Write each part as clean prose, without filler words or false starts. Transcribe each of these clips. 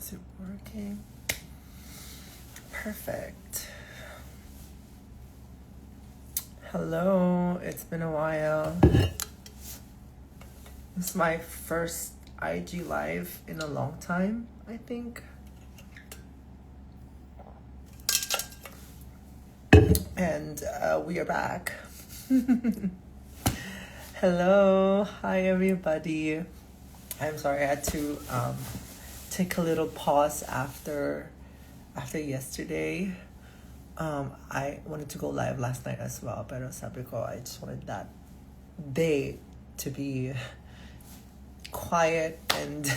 Is it working? Perfect. Hello, it's been a while. This is my first IG live in a long time, I think. And we are back. Hello, hi everybody. I'm sorry I had to take a little pause after yesterday. I wanted to go live last night as well, pero sabi ko, I just wanted that day to be quiet and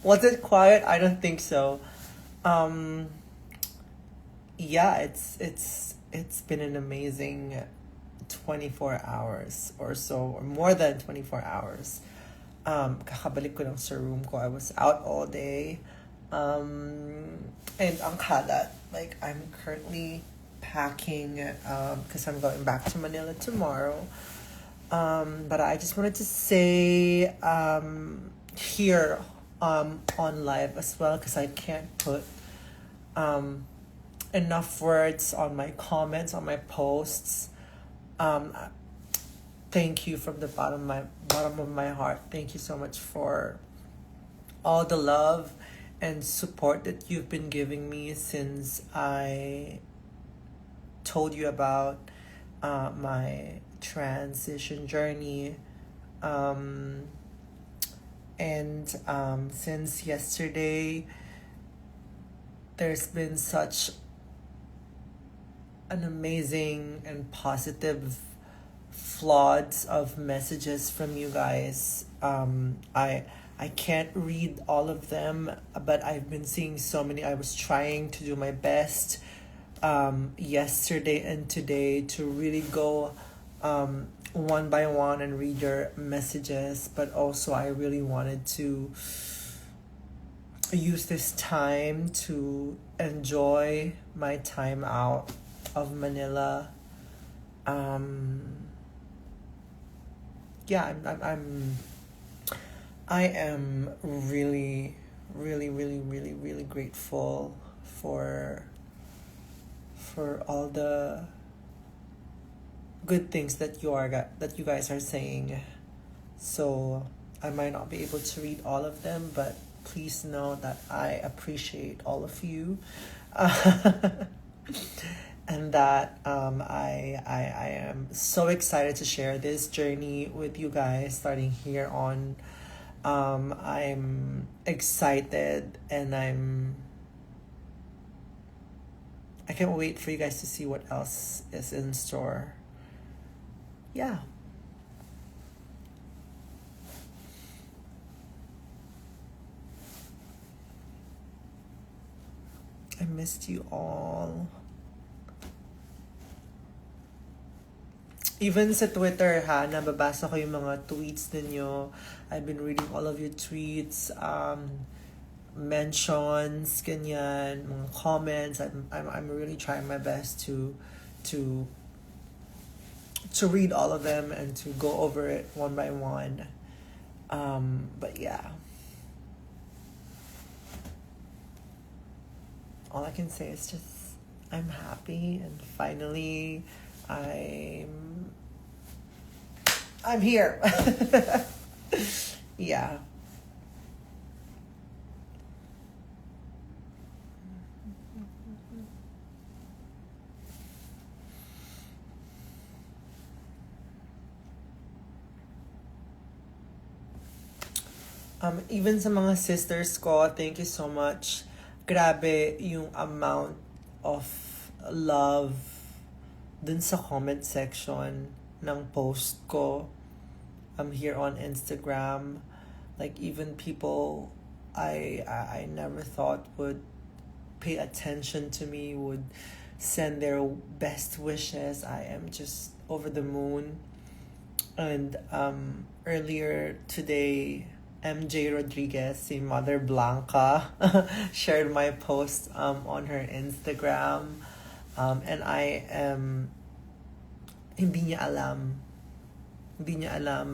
was it quiet? I don't think so. Yeah, it's been an amazing 24 hours or so, or more than 24 hours. Kakabalik ko lang sa room ko. I was out all day. And ang kalat, like I'm currently packing because I'm going back to Manila tomorrow. But I just wanted to say here on live as well, because I can't put enough words on my comments, on my posts. Thank you from the bottom of my heart. Thank you so much for all the love and support that you've been giving me since I told you about my transition journey. And since yesterday, there's been such an amazing and positive floods of messages from you guys. I can't read all of them, but I've been seeing so many. I was trying to do my best yesterday and today to really go one by one and read your messages, but also I really wanted to use this time to enjoy my time out of Manila. Yeah, I am really, really, really, really, really grateful for all the good things that you guys are saying. So I might not be able to read all of them, but please know that I appreciate all of you. And that I am so excited to share this journey with you guys starting here on. I'm excited and I can't wait for you guys to see what else is in store. Yeah. I missed you all. Even sa Twitter ha, nababasa ko yung mga tweets ninyo. I've been reading all of your tweets, mentions, ganyan, mga comments. I'm really trying my best to read all of them and to go over it one by one. But yeah. All I can say is just I'm happy and finally I'm here. Yeah. Even sa mga sisters ko, thank you so much. Grabe yung amount of love dun sa comment section ng post ko here on Instagram. Like even people I never thought would pay attention to me would send their best wishes. I am just over the moon. And earlier today, MJ Rodriguez, si Mother Blanca, shared my post on her Instagram. And I am, hindi niya alam,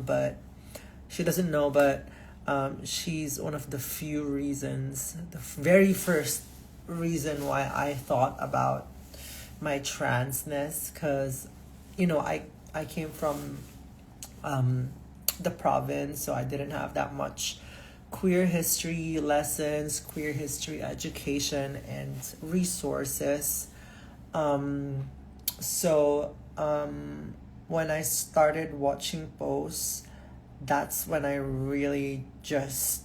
but she doesn't know, but She's one of the few reasons, the very first reason why I thought about my transness, because I came from the province, so I didn't have that much queer history lessons, queer history education, and resources. So when I started watching posts, that's when I really just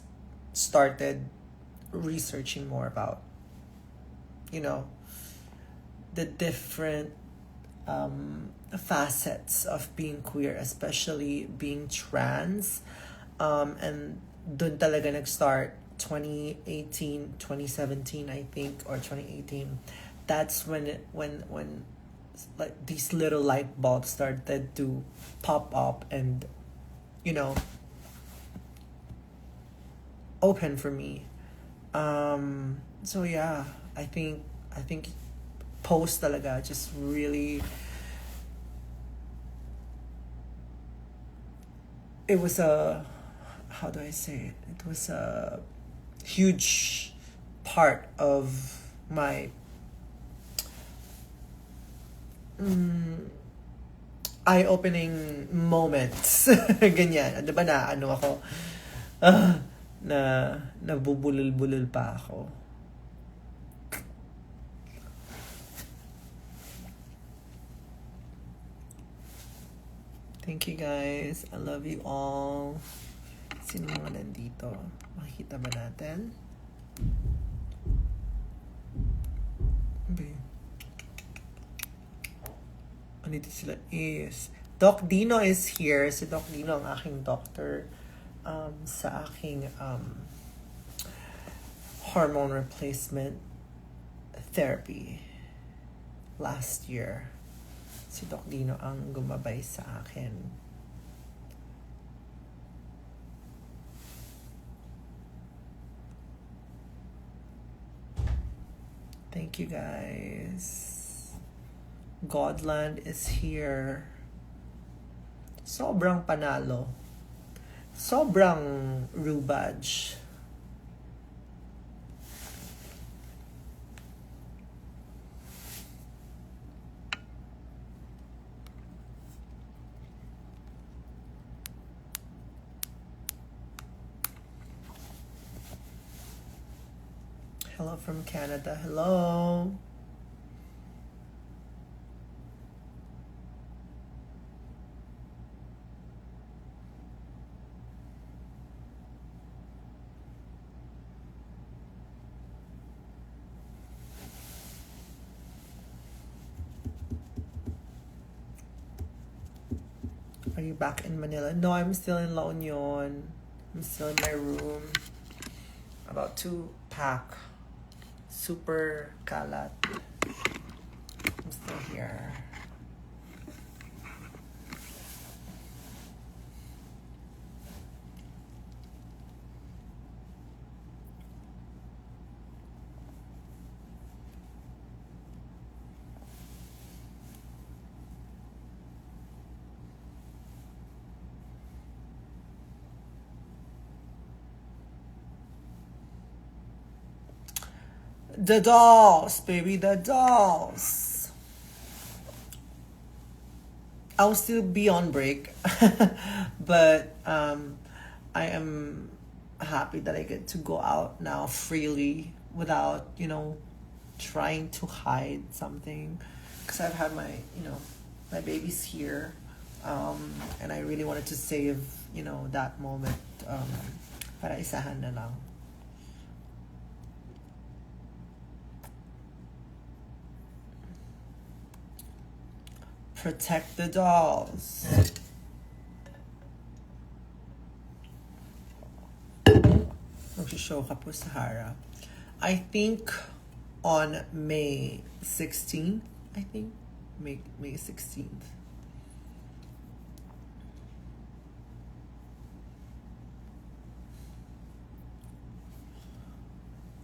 started researching more about, you know, the different facets of being queer, especially being trans. And dun talaga nag-start 2018, 2017, I think, or 2018. That's when like these little light bulbs started to pop up and open for me. So yeah, I think post talaga just really, it was a, how do I say it? It was a huge part of my eye-opening moments. Ganyan. Diba na, ano ako, na nabubulol-bulol pa ako. Thank you guys. I love you all. Sino mga nandito? Makikita ba natin? Andito sila is Doc Dino is here. Si Doc Dino ang aking doctor sa aking hormone replacement therapy last year. Si Doc Dino ang gumabay sa akin. Thank you guys. Godland is here. Sobrang panalo. Sobrang rubaj. Hello from Canada. Hello. Are you back in Manila? No, I'm still in La Union. I'm still in my room. About to pack. Super kalat. I'm still here. The dolls, baby, the dolls. I'll still be on break, but I am happy that I get to go out now freely without, trying to hide something. Because I've had my babies here, and I really wanted to save, that moment para isahan na lang. Protect the dolls. Mag-show ka po sa Hara. I think on May 16th. I think May 16th.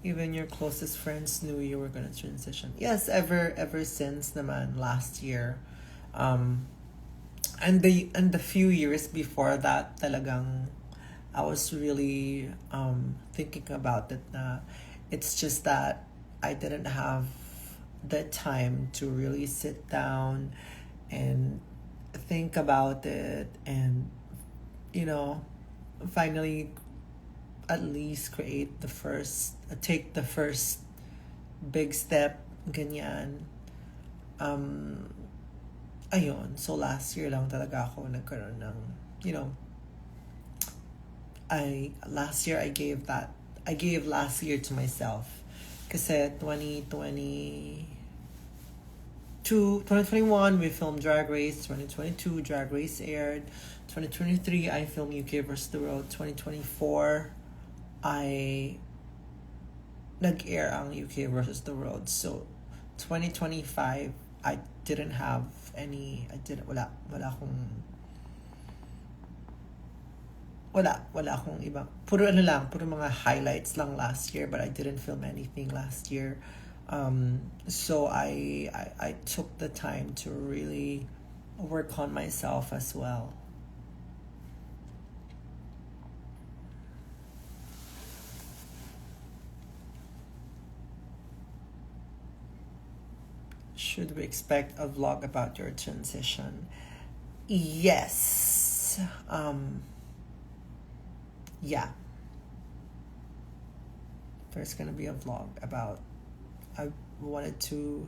Even your closest friends knew you were gonna transition. Yes, ever since naman last year. And the few years before that, talagang I was really thinking about it na it's just that I didn't have the time to really sit down and think about it and, you know, finally at least take the first big step, ganyan. Ayun, so last year lang talaga ako nagkaroon ng, you know, last year I gave last year to myself. Kasi 2021 we filmed Drag Race, 2022 Drag Race aired, 2023 I filmed UK vs. The World, 2024 I nag-air ang UK vs. The World. So 2025 I didn't have wala akong iba. Puro mga highlights lang last year, but I didn't film anything last year. So I took the time to really work on myself as well. Should we expect a vlog about your transition? Yes. Yeah. There's gonna be a vlog about, I wanted to,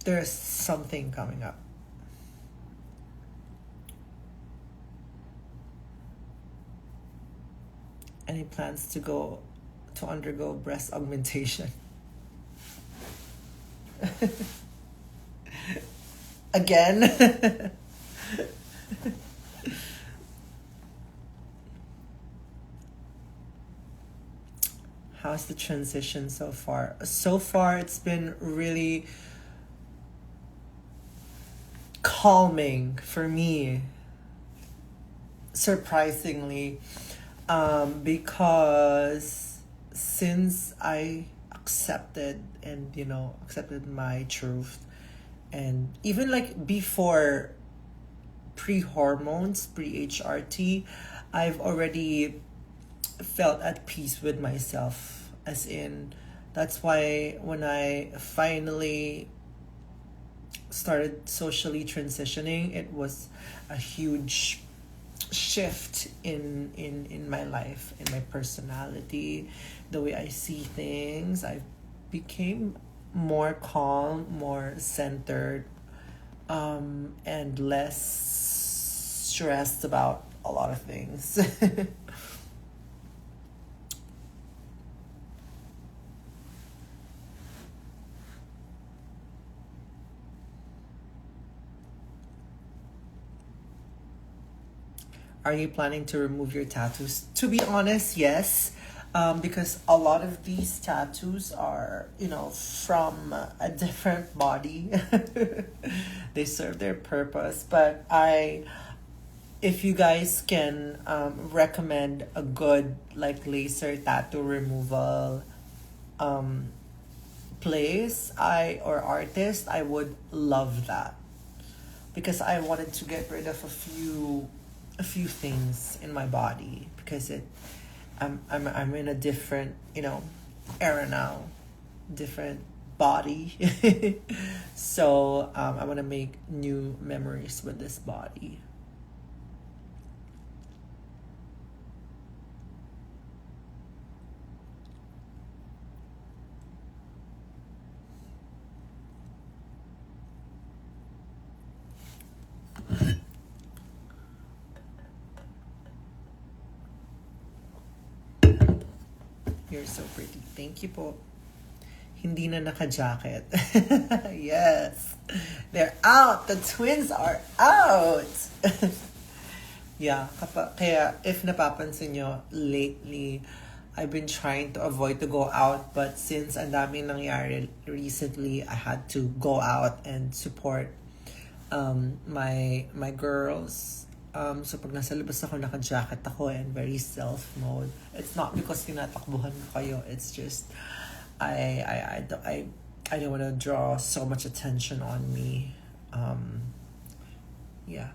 there's something coming up. Any plans to undergo breast augmentation? Again? How's the transition so far? So far, it's been really calming for me, surprisingly, because since I accepted my truth, and even like before pre-hormones, pre-HRT, I've already felt at peace with myself, as in, that's why when I finally started socially transitioning, it was a huge shift in my life, in my personality, the way I see things. I became more calm, more centered, and less stressed about a lot of things. Are you planning to remove your tattoos? To be honest, yes. Because a lot of these tattoos are, from a different body. They serve their purpose. But if you guys can recommend a good laser tattoo removal place or artist, I would love that. Because I wanted to get rid of a few things in my body, because I'm in a different era now, different body. So I want to make new memories with this body. You're so pretty. Thank you po. Hindi na naka-jacket. Yes. They're out. The twins are out. Yeah. Kaya if napapansin nyo, lately, I've been trying to avoid to go out. But since ang daming nangyari recently, I had to go out and support my girls. So pag nasa labas ako, naka-jacket ako and very self mode. It's not because tinatakbuhan ko kayo. It's just I don't want to draw so much attention on me. Yeah.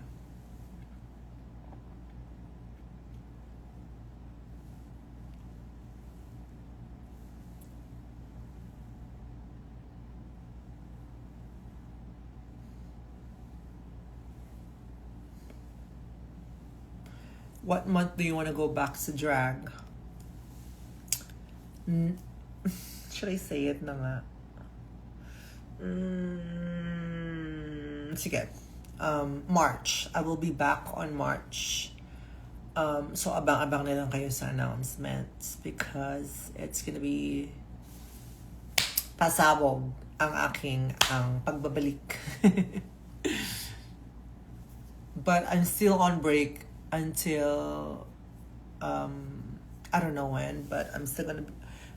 What month do you want to go back sa drag? Should I say it na nga? Sige. March. I will be back on March. So abang-abang na lang kayo sa announcements because it's gonna be pasabog ang aking pagbabalik. But I'm still on break until I don't know when, but I'm still gonna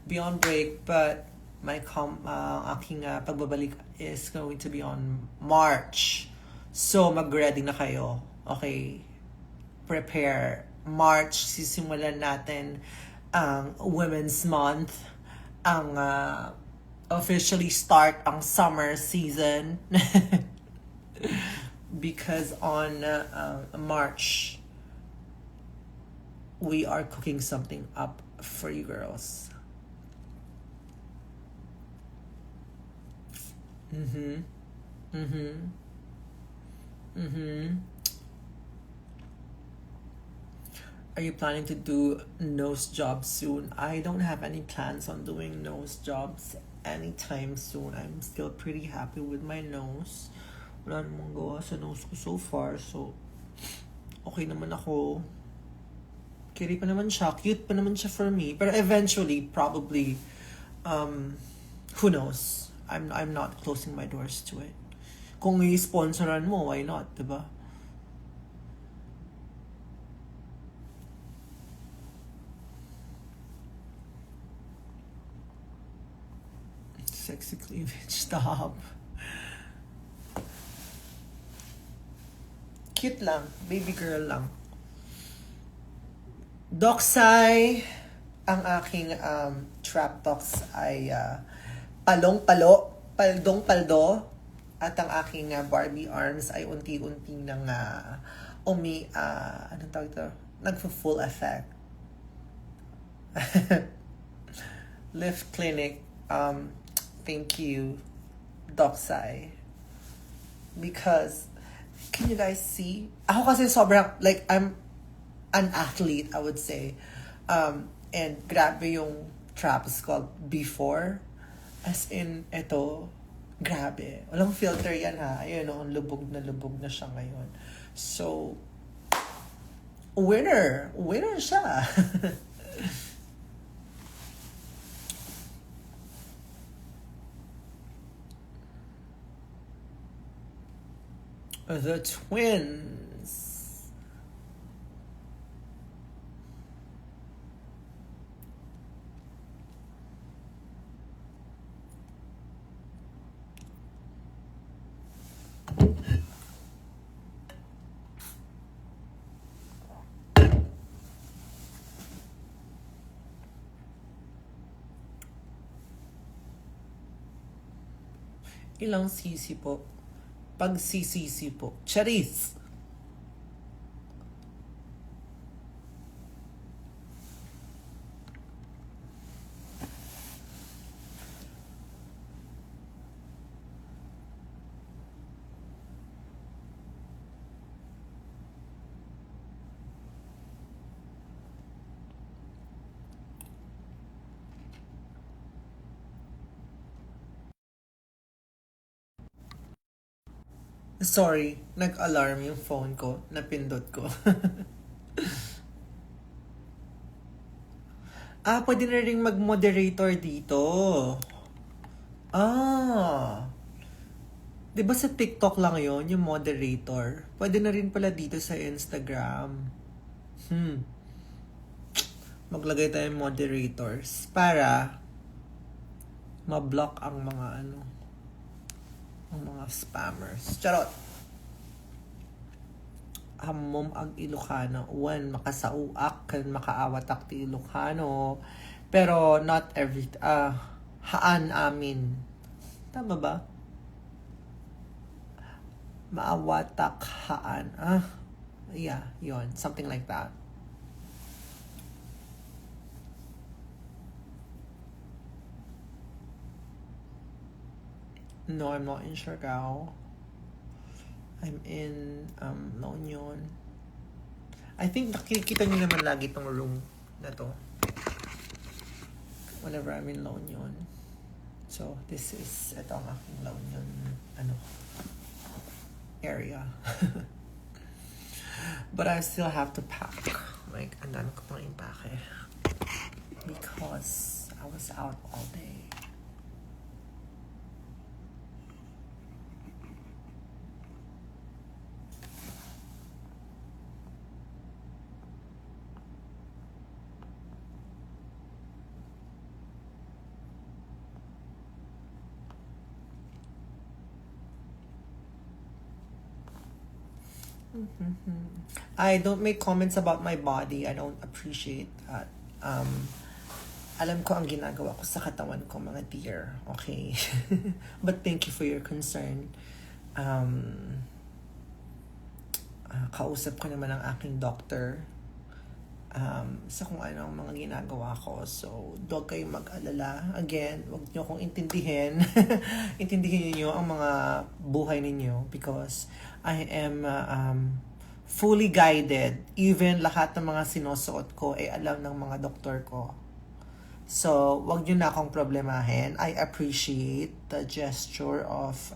be on break. But my aking pagbabalik is going to be on March. So mag-ready na kayo. Okay, prepare. March, sisimulan natin ang Women's Month. Ang officially start ang summer season. Because on March, we are cooking something up for you girls. Are you planning to do nose jobs soon? I don't have any plans on doing nose jobs anytime soon. I'm still pretty happy with my nose. Wala namang gawa sa nose ko so far. So, okay naman ako. Kiri pa naman siya. Cute pa naman siya for me. But eventually, probably, who knows? I'm not closing my doors to it. Kung i-sponsoran mo, why not? Diba? Sexy cleavage. Stop. Cute lang. Baby girl lang. Doksai, ang aking trap talks ay palong-palo, paldong-paldo, at ang aking Barbie arms ay unti-unti nang anong tawag ito? Nagpo-full effect. Lift Clinic, thank you, Doksai. Because, can you guys see? Ako kasi sobrang, like, I'm an athlete, I would say. And grabe yung traps called before. As in, eto, grabe. Walang filter yan ha. Ayun, lubog na siya ngayon. So, winner! Winner siya! The twins. Ilang sisi po? Pag sisisi po. Charis! Sorry, nag-alarm yung phone ko. Napindot ko. Pwede na rin mag-moderator dito. Diba sa TikTok lang yon yung moderator? Pwede na rin pala dito sa Instagram. Maglagay tayo moderators para ma-block ang mga ang mga spammers. Charot! Hamom ang Ilocano. Wan, makasauak kan makaawatak ti Ilocano. Pero not every, haan amin. Tama ba? Maawatak haan. Yeah, yon. Something like that. No, I'm not in Siargao. I'm in La Union. I think nakikita niyo naman lagi tong room na to. Whenever I'm in La Union. So, this is, ito ang aking La Union, area. But I still have to pack. Like, ang dami ko pang impake. Because I was out all day. I don't make comments about my body. I don't appreciate that. Alam ko ang ginagawa ko sa katawan ko, mga dear. Okay? But thank you for your concern. Kausap ko naman ang aking doctor sa kung ano ang mga ginagawa ko. So, huwag kayong mag-alala. Again, huwag nyo akong intindihin. Intindihin niyo ang mga buhay ninyo because I am fully guided. Even lahat ng mga sinusuot ko ay alam ng mga doktor ko. So, wag nyo na akong problemahin. I appreciate the gesture of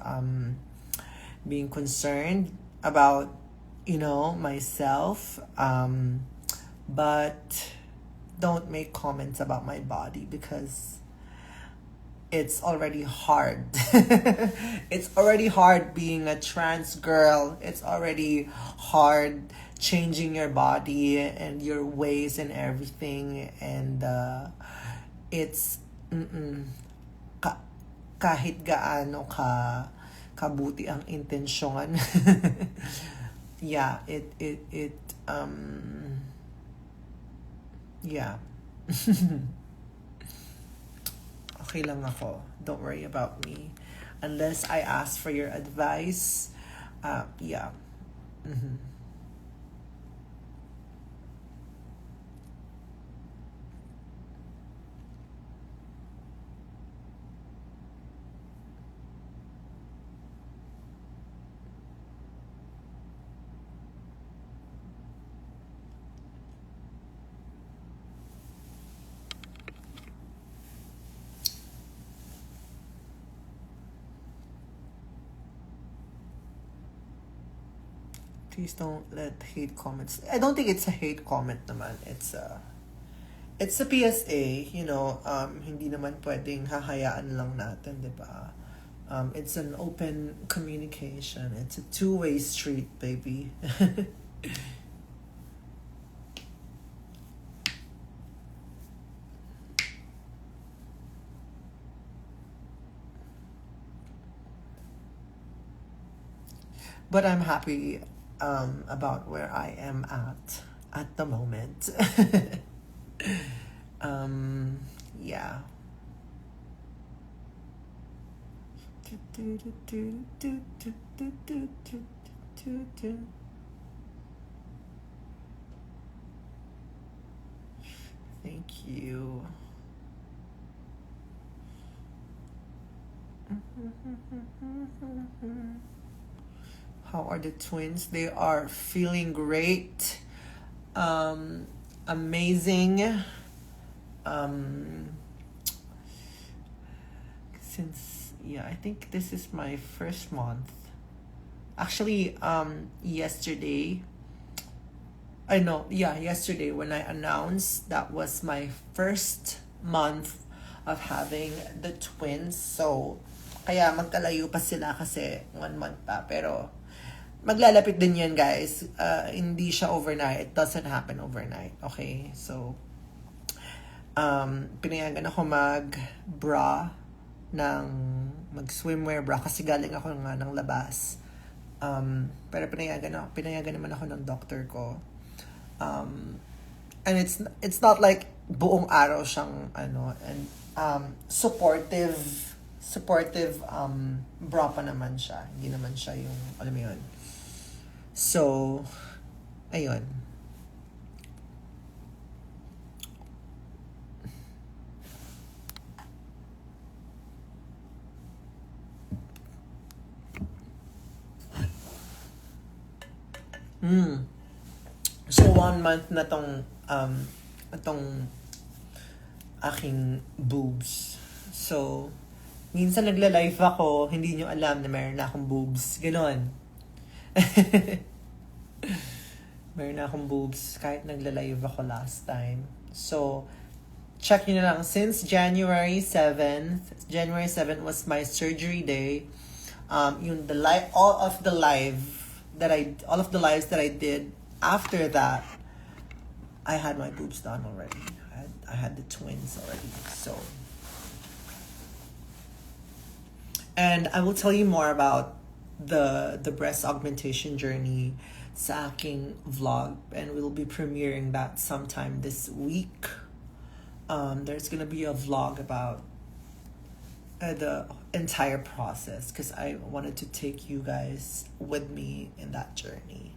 being concerned about, myself. But don't make comments about my body because it's already hard. It's already hard being a trans girl. It's already hard changing your body and your ways and everything. And it's kahit gaano kabuti ang intensyon. Yeah, yeah. Okay lang ako. Don't worry about me. Unless I ask for your advice. Yeah. Please don't let hate comments. I don't think it's a hate comment naman. It's a PSA, hindi naman pwedeng hahayaan lang natin, 'di ba? It's an open communication. It's a two-way street, baby. But I'm happy about where I am at the moment. Yeah. Thank you. How are the twins? They are feeling great. Amazing. I think this is my first month. Actually, yesterday when I announced that was my first month of having the twins. So, kaya magkalayo pa sila kasi 1 month pa. Pero, maglalapit din yan, guys. Hindi siya overnight. It doesn't happen overnight. Okay? So, pinayagan ako mag-bra mag-swimwear bra kasi galing ako nga ng labas. Pero pinayagan naman ako ng doctor ko. And it's not like buong araw siyang supportive bra pa naman siya. Hindi naman siya yung alam mo yun. So, ayun. So, 1 month na itong aking boobs. So, minsan nagla-live ako, hindi nyo alam na meron na akong boobs. Ganon. Meron na akong boobs kahit nagla-live ako last time. So, check nyo na lang. Since January 7th was my surgery day. All of the lives that I did after that, I had my boobs done already. I had the twins already. So, and I will tell you more about the breast augmentation journey sa aking vlog, and we'll be premiering that sometime this week. There's gonna be a vlog about the entire process because I wanted to take you guys with me in that journey.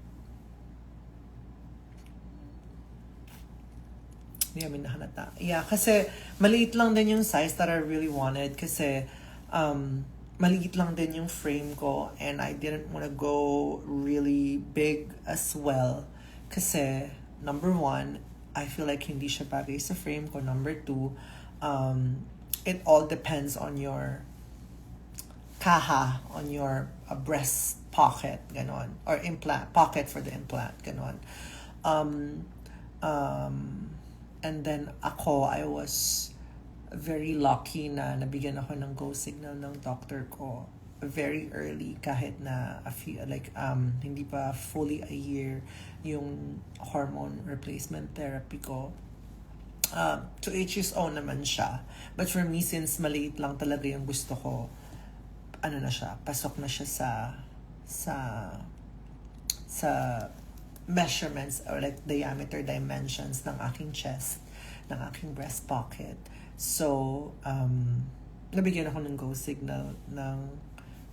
Hindi namin nahalata. Yeah, kasi maliit lang din yung size that I really wanted kasi maliit lang din yung frame ko, and I didn't want to go really big as well kasi number one, I feel like hindi siya bagay sa frame ko. Number two, it all depends on your kaha, on your breast pocket, ganon, or implant pocket for the implant, ganon. And then I was very lucky na nabigyan ako ng go signal ng doctor ko very early, kahit na hindi pa fully a year yung hormone replacement therapy ko. To each his own naman siya. But for me, since maliit lang talaga yung gusto ko, pasok na siya sa measurements or like diameter dimensions ng aking chest, ng aking breast pocket. So, nabigyan ako ng go signal ng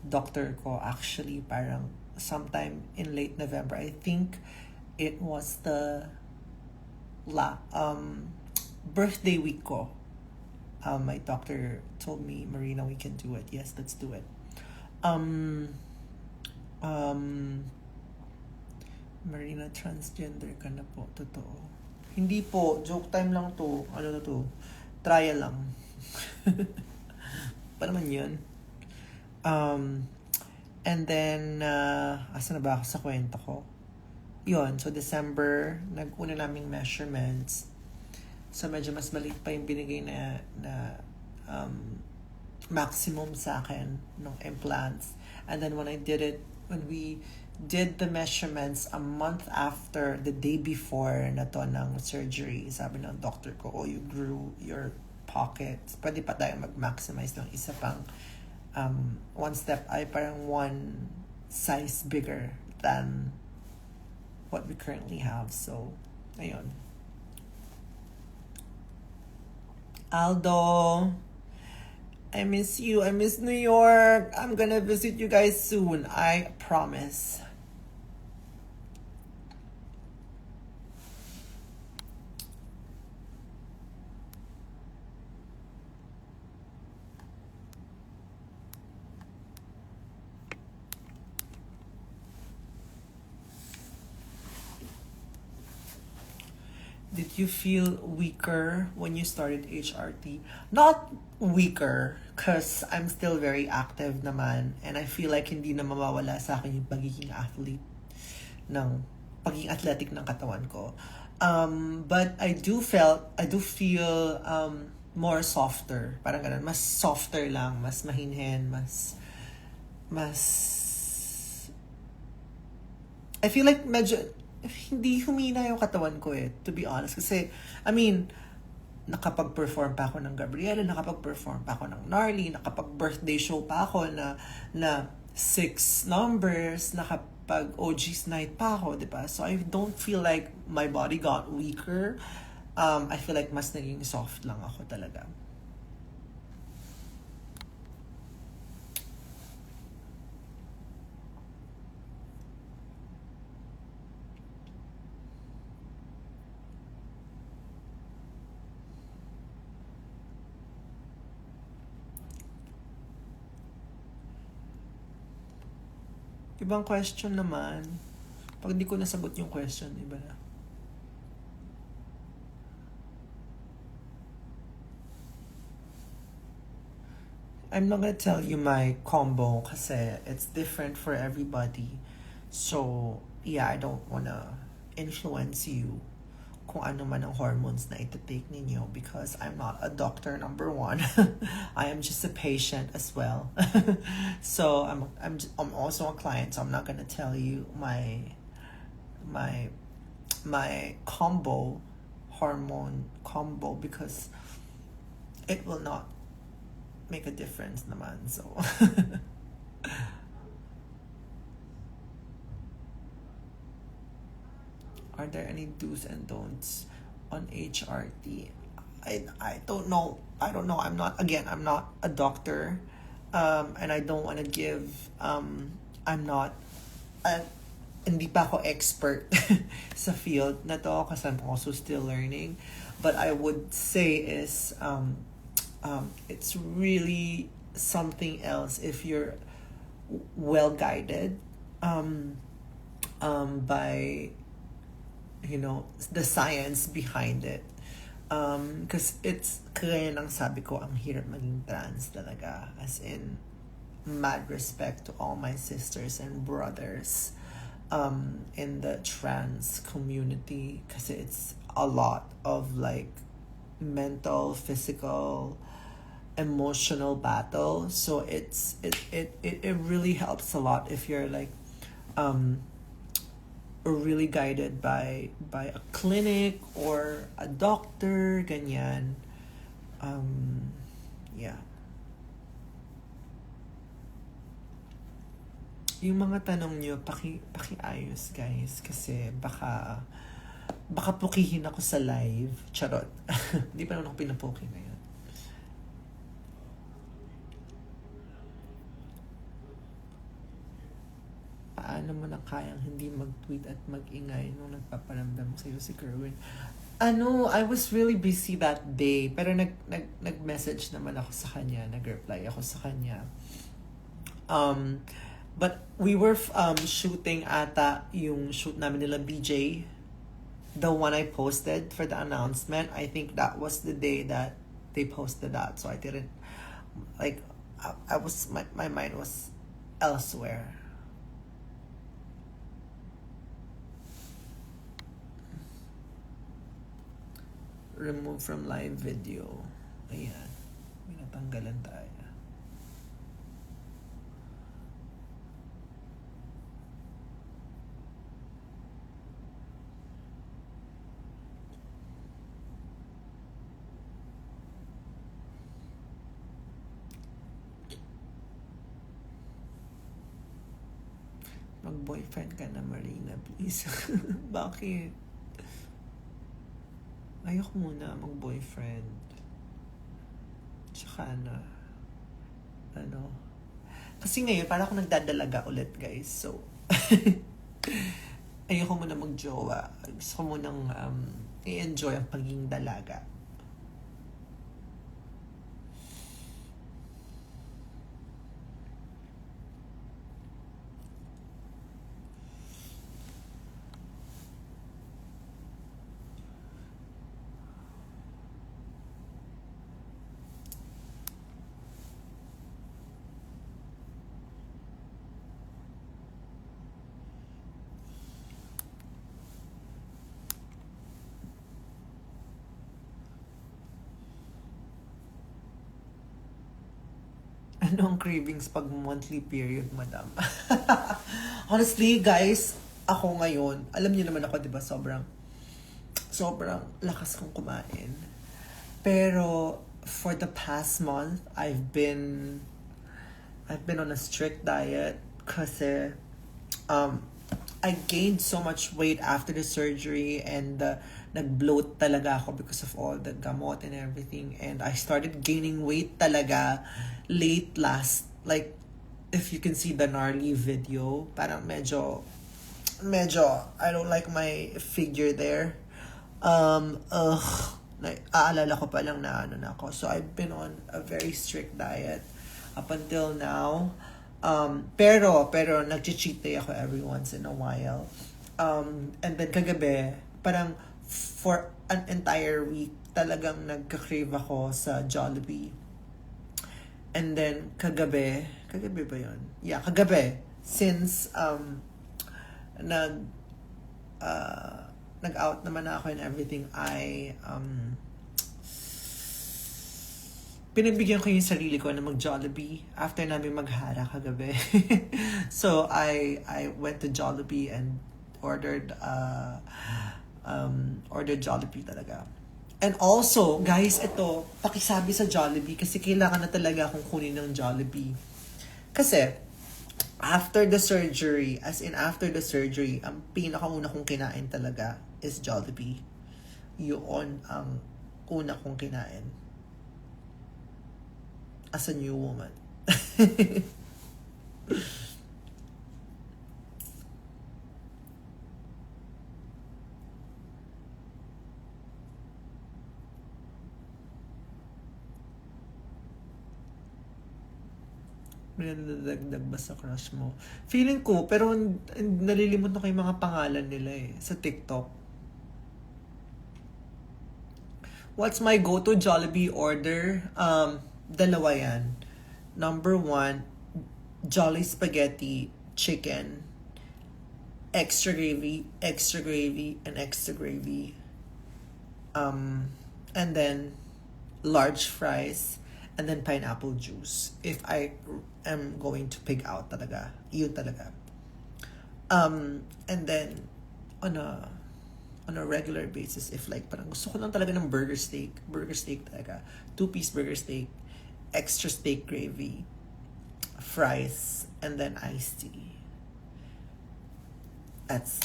doctor ko actually parang sometime in late November. I think it was the birthday week ko. My doctor told me, Marina, we can do it. Yes, let's do it. Marina, transgender ka na po. Totoo. Hindi po. Joke time lang to. Ano na to? Trial lang. Pa naman yun. And then, asa na ba ako sa kwento ko? Yun. So, December, nag-una naming measurements. So, medyo mas maliit pa yung binigay na maximum sa akin ng implants. And then, when we did the measurements a month after, the day before na to ng surgery, sabi ng doctor ko, you grew your pockets. Pwede pa tayo mag-maximize ng isa pang one step ay parang one size bigger than what we currently have. So, ayun. Aldo, I miss you. I miss New York. I'm gonna visit you guys soon. I promise. Did you feel weaker when you started HRT? Not weaker, because I'm still very active naman. And I feel like hindi na mawawala sa akin yung pagiging pagiging athletic ng katawan ko. But I do feel more softer. Parang ganun. Mas softer lang. Mas mahinhin. Mas I feel like medyo hindi humina yung katawan ko to be honest. Kasi, I mean, nakapag-perform pa ako ng Gabriela, nakapag-perform pa ako ng Gnarly, nakapag-birthday show pa ako na 6 numbers, nakapag-OG's night pa ako, diba? So, I don't feel like my body got weaker. I feel like mas naging soft lang ako talaga. Ibang question naman. Pag di ko nasagot yung question, iba na. I'm not gonna tell you my combo kasi it's different for everybody. So, yeah, I don't wanna influence you kung ano man ang hormones na iti-take ninyo because I'm not a doctor, number one. I am just a patient as well. So, I'm also a client, so I'm not gonna tell you my combo, hormone combo, because it will not make a difference naman. So, are there any do's and don'ts on HRT? I don't know. I'm not a doctor. And I don't want to give, I'm not, hindi pa ako expert sa field na to kasi I'm also still learning. But I would say is, it's really something else if you're well guided by, you know, the science behind it. Because it's, kaya nang sabi ko, ang hirap maging trans talaga. As in, mad respect to all my sisters and brothers in the trans community. Kasi it's a lot of like mental, physical, emotional battle. So it really helps a lot if you're like really guided by a clinic or a doctor, ganyan. Yeah. Yung mga tanong nyo, pakiayos guys, kasi baka pukihin ako sa live. Charot. Hindi pa naman ako pinapuki ngayon. Paano mo na kayang hindi mag-tweet at mag-ingay nung nagpaparamdam sa'yo si Kerwin? I was really busy that day. Pero nag-message naman ako sa kanya. Nag-reply ako sa kanya. But we were shooting ata yung shoot namin nila BJ. The one I posted for the announcement. I think that was the day that they posted that. So I didn't, like, my mind was elsewhere. Remove from live video. Ayan. May natanggalan tayo. Mag-boyfriend ka na, Marina, please. Bakit? Ayoko muna mag-boyfriend. Tsaka kasi ngayon, parang ako nagdadalaga ulit, guys. So, ayoko muna mag-jowa. Gusto ko munang i-enjoy ang pagiging dalaga. Anong cravings pag monthly period, madam? Honestly, guys, ako ngayon, alam niyo naman ako, di ba, sobrang lakas kong kumain. Pero, for the past month, I've been on a strict diet kasi I gained so much weight after the surgery and nag-bloat talaga ako because of all the gamot and everything, and I started gaining weight talaga late last, like, if you can see the gnarly video, parang medyo I don't like my figure there. Aalala ko pa lang na ako. So I've been on a very strict diet up until now. Pero nag-cheat day ako every once in a while. And then kagabi, parang for an entire week, talagang nagka-crave ako sa Jollibee. And then, kagabi ba yun? Yeah, kagabi. Since, nag-out naman ako and everything, pinagbigyan ko yung sarili ko na mag-Jollibee after namin maghara kagabi. So, I went to Jollibee and ordered Jollibee talaga. And also, guys, ito, pakisabi sa Jollibee kasi kailangan na talaga akong kunin ng Jollibee. Kasi, after the surgery, ang pinakauna kong kinain talaga is Jollibee. Yun ang una kong kinain. As a new woman. May nadadagdag ba sa crush mo? Feeling ko, pero nalilimot na ko yung mga pangalan nila sa TikTok. What's my go-to Jollibee order? Dalawa yan. Number 1, Jolly Spaghetti Chicken. Extra gravy, and extra gravy. And then, large fries. And then pineapple juice. If I am going to pick out talaga. Yun talaga. And then, on a regular basis, if like, parang gusto ko lang talaga ng burger steak talaga. 2-piece burger steak, extra steak gravy, fries, and then iced tea. That's.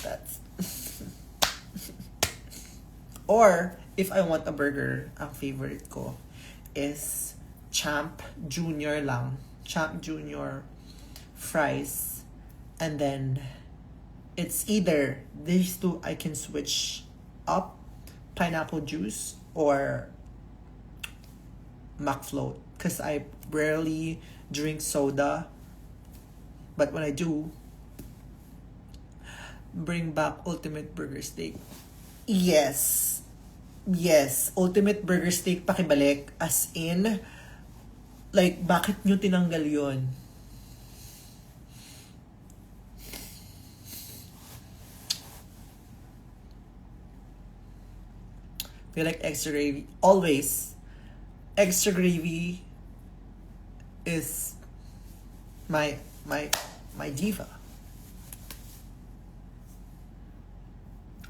Or, if I want a burger, ang favorite ko is Champ Junior lang. Champ Junior fries. And then, it's either these two I can switch up, pineapple juice or McFloat. Because I rarely drink soda. But when I do, bring back Ultimate Burger Steak. Yes, Ultimate Burger Steak pakibalik. As in, like, bakit nyo tinanggal yun? Feel like extra gravy. Always. Extra gravy is my diva.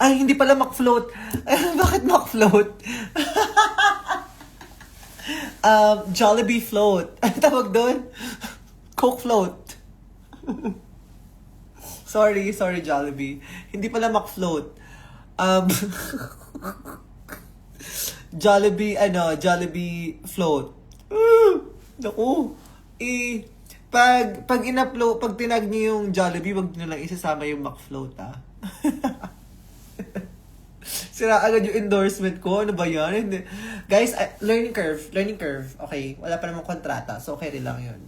Ay, hindi pala McFloat. Bakit McFloat? Jollibee float. Ano tawag doon? Coke float. Sorry, Jollibee. Hindi pala McFloat. Jollibee float. Naku. Pag in-upload, pag tinag niyo yung Jollibee, wag niyo lang isasama yung McFloat, ha? Sira agad yung endorsement ko. Ano ba yan? Hindi. Guys, learning curve. Okay, wala pa namang kontrata. So, okay rin lang yun.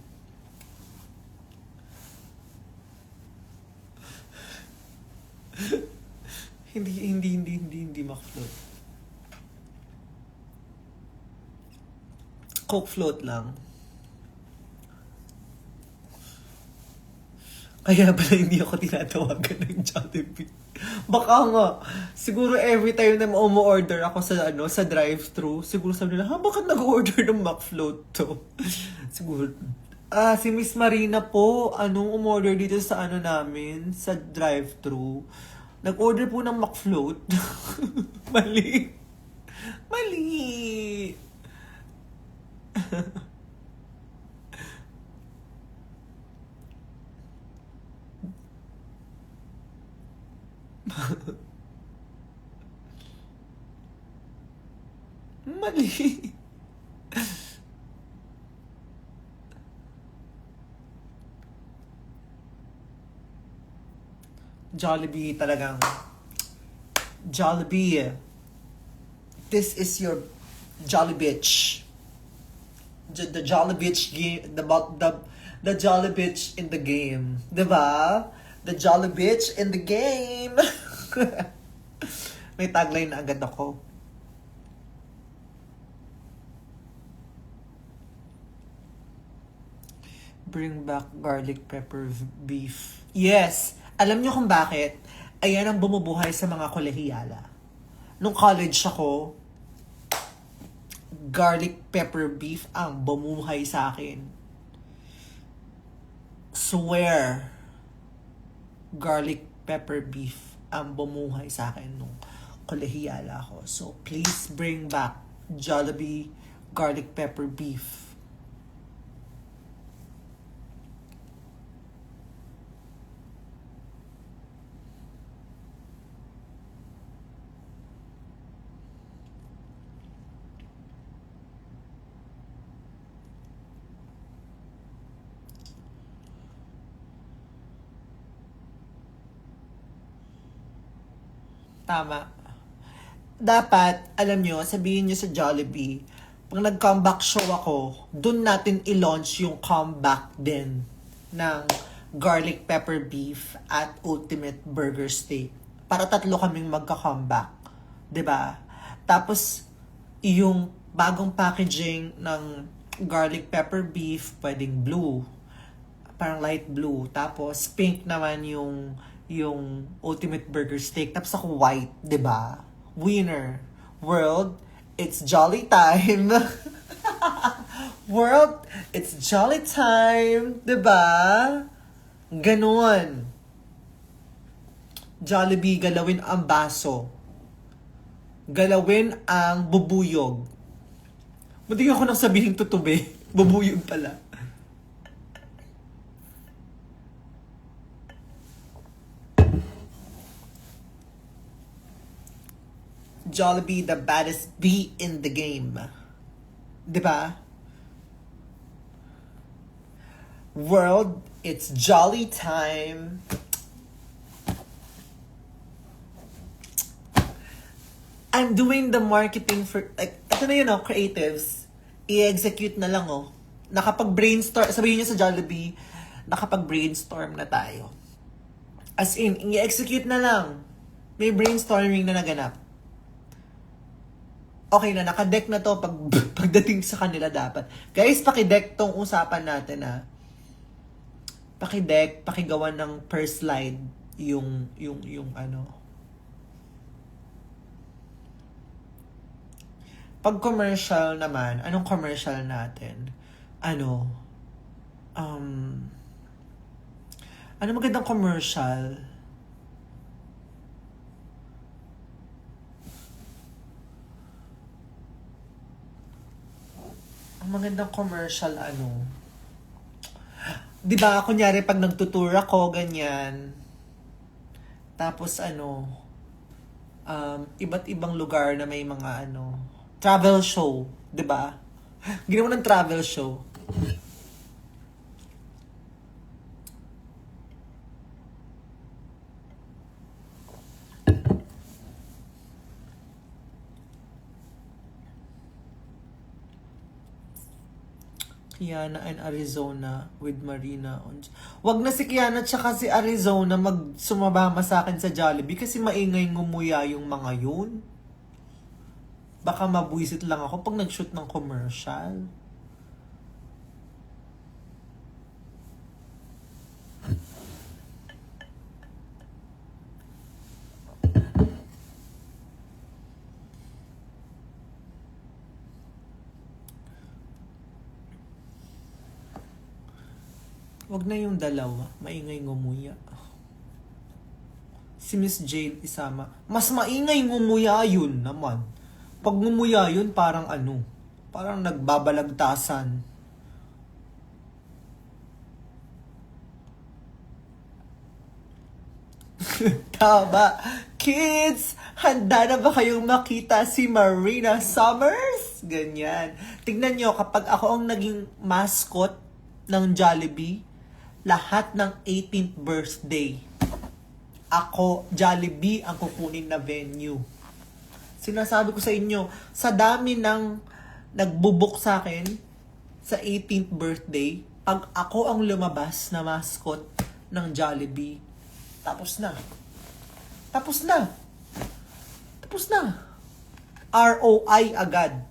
Hindi McFloat. Coke float lang. Kaya pala hindi ako tinatawagan ng Jollibee. Baka nga, siguro every time na umu-order ako sa drive-thru, siguro sabi nila, bakit nag-order ng McFloat to? Siguro, si Miss Marina po, umorder dito sa namin, sa drive-thru. Nag-order po ng McFloat. Mali. Mali. Jollibee talagang. Jollibee. This is your Jolly Bitch. The Jolly Bitch game, the Jolly Bitch in the game. Diba? The Jolly Bitch in the game. May tagline na agad ako. Bring back garlic pepper beef. Yes! Alam niyo kung bakit? Ayan ang bumubuhay sa mga kolehiyala. Nung college ako, garlic pepper beef ang bumuhay sa akin. Swear, garlic pepper beef ang bumuhay sa akin nung kolehiyala ako. So, please bring back Jollibee garlic pepper beef. Tama. Dapat, alam nyo, sabihin nyo sa Jollibee, pag nag-comeback show ako, dun natin i-launch yung comeback din ng garlic pepper beef at ultimate burger steak. Para tatlo kaming magka-comeback. 'Di ba? Tapos, yung bagong packaging ng garlic pepper beef, pwedeng blue. Parang light blue. Tapos, pink naman yung ultimate burger steak. Tapos ako white, 'di ba? Winner. World, it's jolly time. World, it's jolly time, 'di ba? Ganon. Jollibee, galawin ang baso. Galawin ang bubuyog. Buti ako nang sabihin tutube. Bubuyog pala. Jollibee, the baddest bee in the game. Diba? World, it's jolly time. I'm doing the marketing for, like, ito na yun, creatives. I-execute na lang, Nakapag-brainstorm, sabihin niyo sa Jollibee, nakapag-brainstorm na tayo. As in, i-execute na lang. May brainstorming na naganap. Okay na, naka-deck na to pagdating sa kanila dapat. Guys, paki-deck tong usapan natin, Paki-deck, pakigawan ng per slide yung Pag commercial naman, anong commercial natin? Ano magandang commercial? Ang magandang commercial, di ba, kunyari pag nagtutour ako, ganyan, tapos iba't ibang lugar na may mga travel show, di ba? Ginawa ng travel show. Kiana and Arizona with Marina. Wag na si Kiana tsaka si Arizona sumabama sa akin sa Jollibee kasi maingay ngumuya yung mga yun. Baka mabwisit lang ako pag nag-shoot ng commercial. Wag na yung dalawa. Maingay ngumuya. Si Miss Jade isama. Mas maingay ngumuya yun naman. Pag ngumuya yun, parang parang nagbabalagtasan. Tama. Kids, handa na ba kayong makita si Marina Summers? Ganyan. Tignan nyo, kapag ako ang naging mascot ng Jollibee, lahat ng 18th birthday, ako, Jollibee, ang kukunin na venue. Sinasabi ko sa inyo, sa dami ng nagbubuk sa akin sa 18th birthday, pag ako ang lumabas na mascot ng Jollibee, tapos na. Tapos na. Tapos na. ROI agad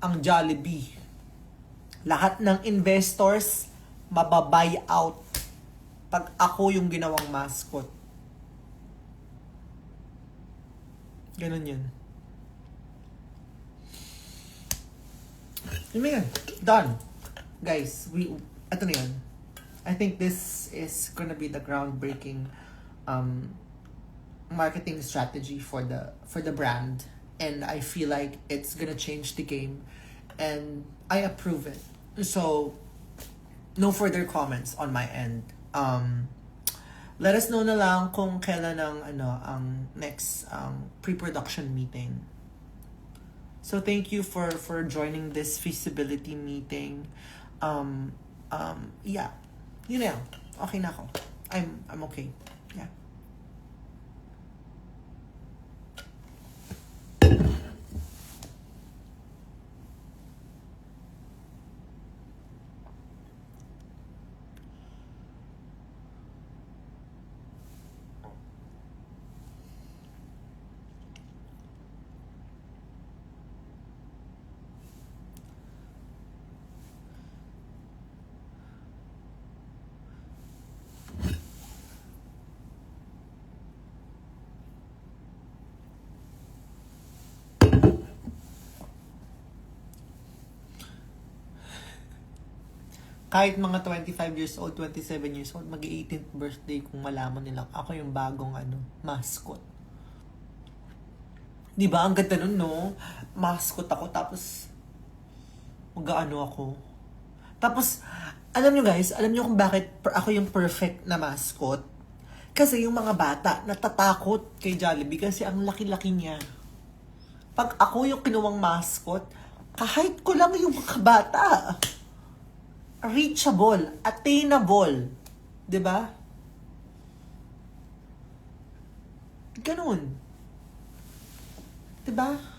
ang Jollibee. Lahat ng investors mababuy out pag ako yung ginawang mascot. Ganun yun. Yun na yan. Done. Guys, ito na yan. I think this is gonna be the groundbreaking marketing strategy for the brand. And I feel like it's gonna change the game. And I approve it. So, no further comments on my end. Let us know na lang kung kailan ang next pre-production meeting. So thank you for joining this feasibility meeting. Yeah. Yun na yan. Okay na ako. I'm okay. Yeah. Kahit mga 25 years old, 27 years old, mag-18th birthday kung malaman nilang ako yung bagong mascot. Di ba? Ang ganda nun, no? Mascot ako, tapos mag-ano ako. Tapos, alam nyo guys, alam nyo kung bakit ako yung perfect na mascot? Kasi yung mga bata, natatakot kay Jollibee kasi ang laki-laki niya. Pag ako yung kinuwang mascot, kahit ko lang yung mga bata. Reachable, attainable. 'Di ba? Ganun. 'Di ba?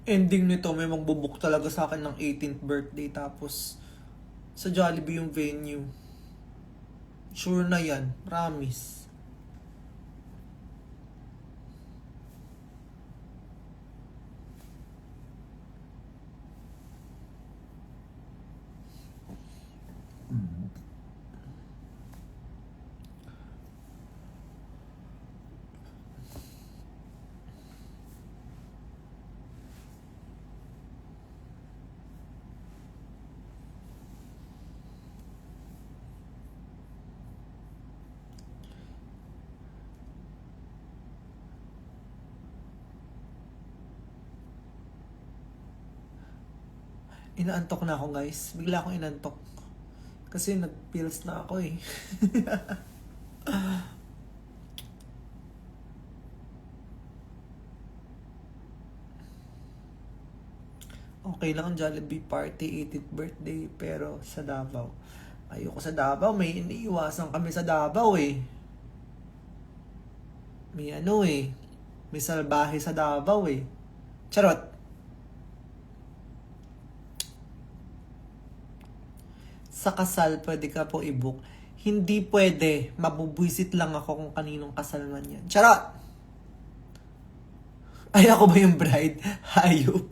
Ending nito, may magbubuk talaga sa akin ng 18th birthday tapos sa Jollibee yung venue. Sure na yan. Promise. Inaantok na ako guys. Bigla akong inantok. Kasi nag-pills na ako eh. Okay lang ang Jollibee party, 18th birthday, pero sa Davao. Ayoko sa Davao, may iniiwasan kami sa Davao eh. May may salbahe sa Davao eh. Charot! Sa kasal, pwede ka po i-book. Hindi pwede. Mabubwisit lang ako kung kaninong kasal man yan. Charot! Ay, ako ba yung bride? Hayop.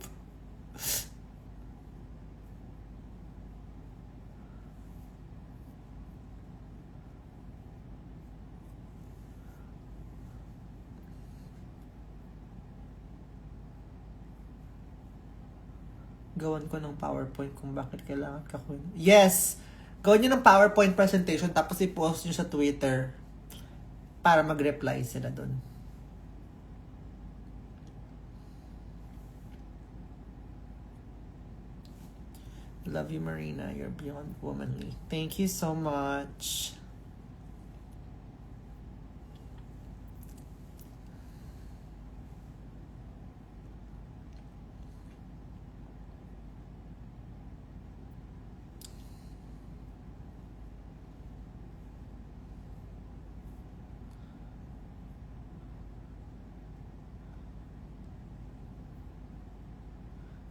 Gawan ko ng PowerPoint kung bakit kailangan ka ko. Yes! Gawin nyo ng PowerPoint presentation tapos i-post nyo sa Twitter para mag-reply sila dun. Love you, Marina. You're beyond womanly. Thank you so much.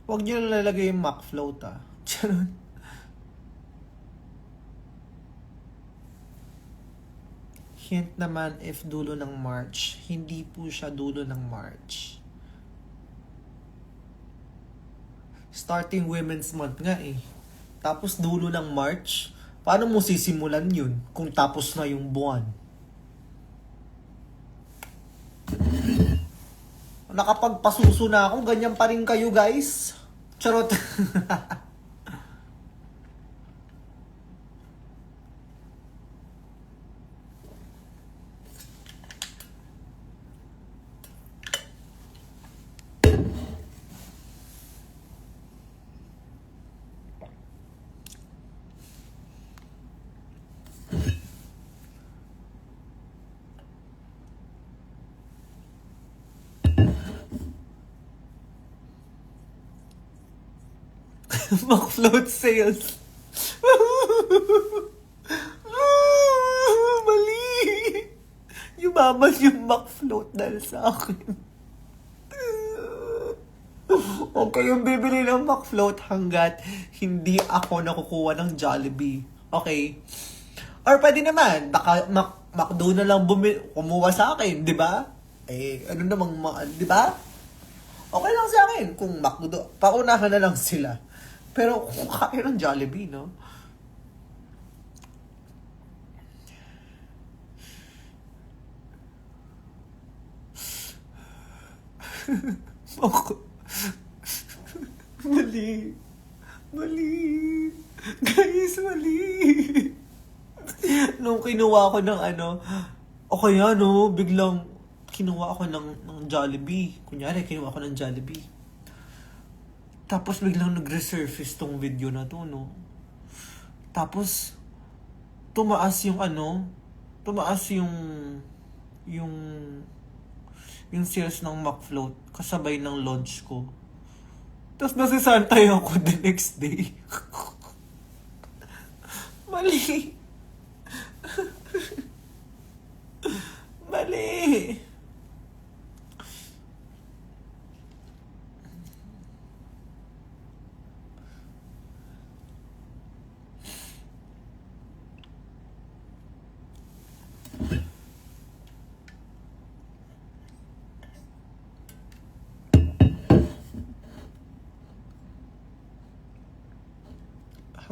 Huwag niyo lalagay yung McFloat ah. Charot. Hint naman if dulo ng March. Hindi po siya dulo ng March. Starting Women's Month nga eh. Tapos dulo ng March. Paano mo sisimulan yun kung tapos na yung buwan? Nakapagpasuso na ako, ganyan pa rin kayo guys. Charot. McFloat sales. Mali. Yumaman yung McFloat dahil sa akin. Huwag kayong bibili ng McFloat hanggat hindi ako nakukuha ng Jollibee. Okay? Or pwede naman, baka McDo na lang kumuha sa akin, di ba? Eh, ano namang, di ba? Okay lang sa akin kung McDo, paunahan na lang sila. Pero kung kaya ng Jollibee, no? Mali. Mali. Guys, mali. Nung kinuha ko ng o kaya no, biglang kinuha ako ng Jollibee. Kunyari, kinuha ko ng Jollibee. Tapos biglang nag-resurface tong video na to, no? Tapos, tumaas yung yung yung sales ng McFloat kasabay ng launch ko. Tapos nasisantay ako the next day. Mali. Mali.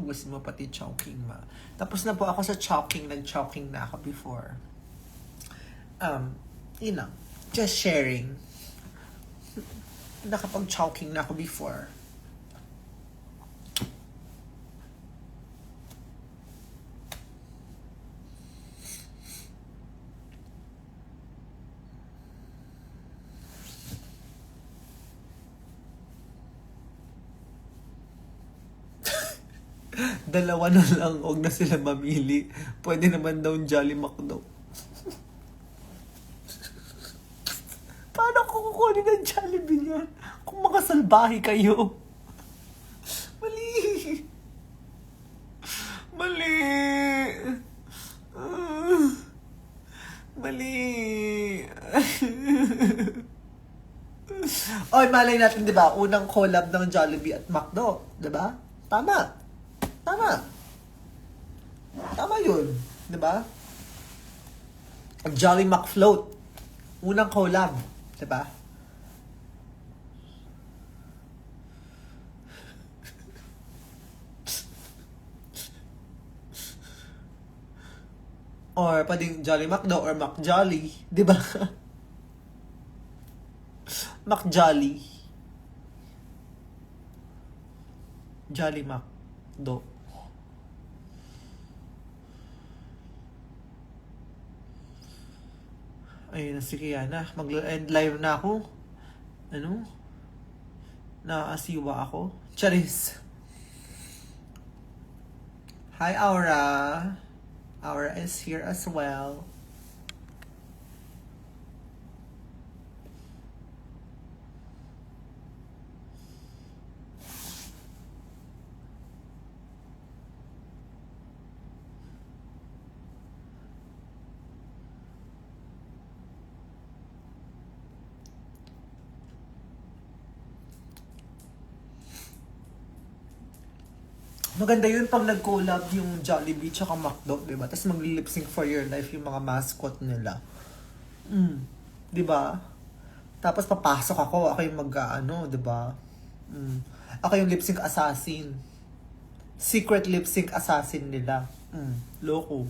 Gusto mo pati Chowking ma. Tapos na po ako sa Chowking. Nag-Chowking na ako before. You know, just sharing. Nakapag-Chowking na ako before. Dalawa na lang, huwag na sila mamili. Pwede naman daw Jolly McDo. Paano ko kukunin ang Jollibee niyan? Kung mga salbahe kayo. Mali. Mali. Mali. Oy, malay natin, di ba? Unang collab ng Jollibee at McDo. Di ba? Tama. Tama. Tama yun. Diba? Jolly McFloat. Unang collab. Diba? Or pwedeng Jolly McDo or McJolly. Diba? McJolly. Jolly McDo. Ayun na si Kiana. Mag-end live na ako. Ano? Naasiwa ako. Charis. Hi, Aura. Aura is here as well. Maganda yun pag nag-collab yung Jollibee tsaka McDo, diba? Tapos mag-lip sync for your life yung mga mascot nila. Diba? Tapos papasok ako yung mag-ano, diba? Ako yung lip sync assassin. Secret lip sync assassin nila. Loko.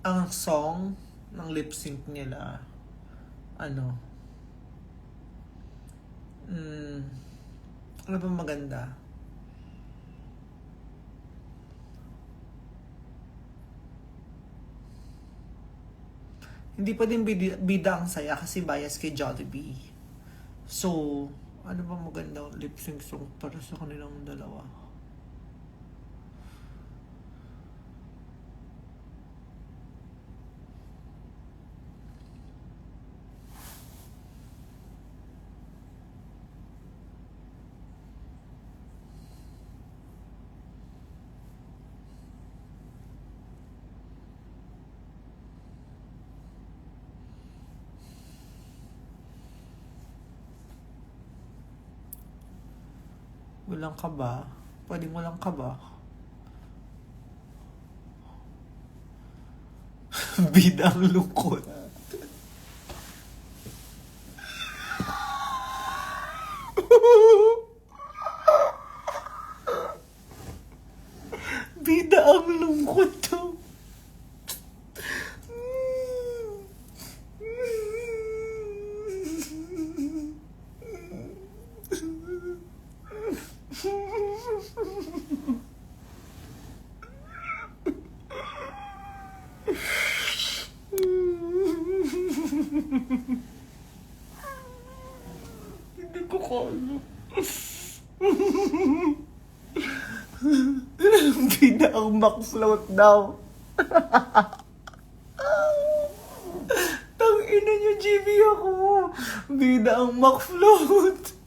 Ang song ng lip sync nila, ano ba maganda? Hindi pa din bida ang saya kasi bias kay Jollibee. So, ano ba magandang lip sync song para sa kanilang dalawa? Walang kaba? Pwedeng walang kaba? Bida ang lungkot. Bida ang lungkot to. Hindi ko kaya. Bida ang McFloat daw. Tangina niyo, GB ako. Bida ang McFloat.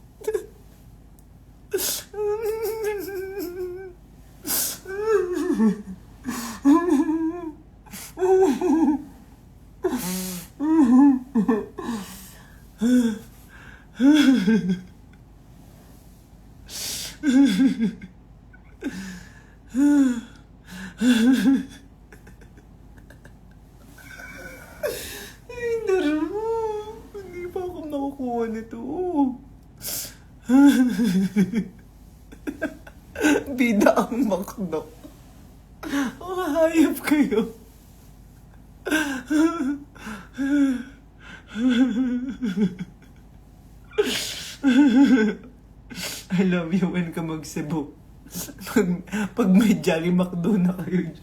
Ay, naru. Hindi pa ako nakukuha nito. Bida ang McDo. Ang hayop kayo. I love you when ka mag-Cebu. Pag may Jolly McDo na kayo.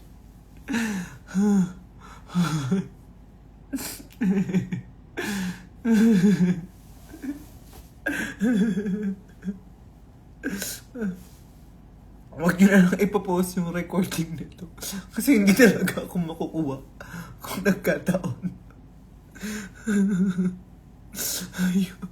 Huwag nyo na lang ipopost yung recording nito. Kasi hindi talaga ako makukuha kung nagkataon. Ayun.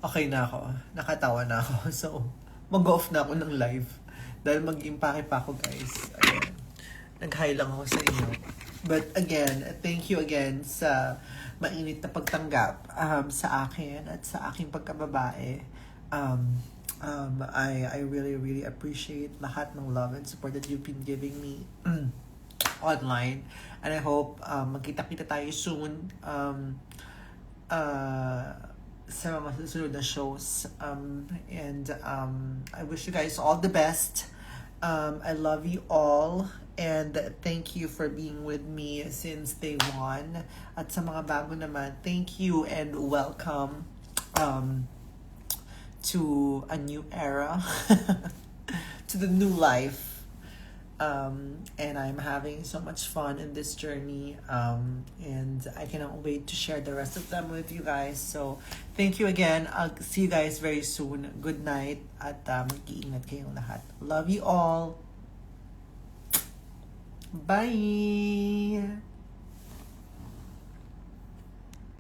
Okay na ako. Nakatawa na ako. So, mag-off na ako ng live. Dahil mag-impake pa ako, guys. Ayan. Nag-hi lang ako sa inyo. But again, thank you again sa mainit na pagtanggap sa akin at sa aking pagkababae. I really appreciate lahat ng love and support that you've been giving me online. And I hope magkita-kita tayo soon sa mga susunod na shows. And I wish you guys all the best. I love you all. And thank you for being with me since day one. At sa mga bago naman, thank you and welcome to a new era. To the new life. And I'm having so much fun in this journey. And I cannot wait to share the rest of them with you guys. So, thank you again. I'll see you guys very soon. Good night. At mag-iingat kayong lahat. Love you all. Bye!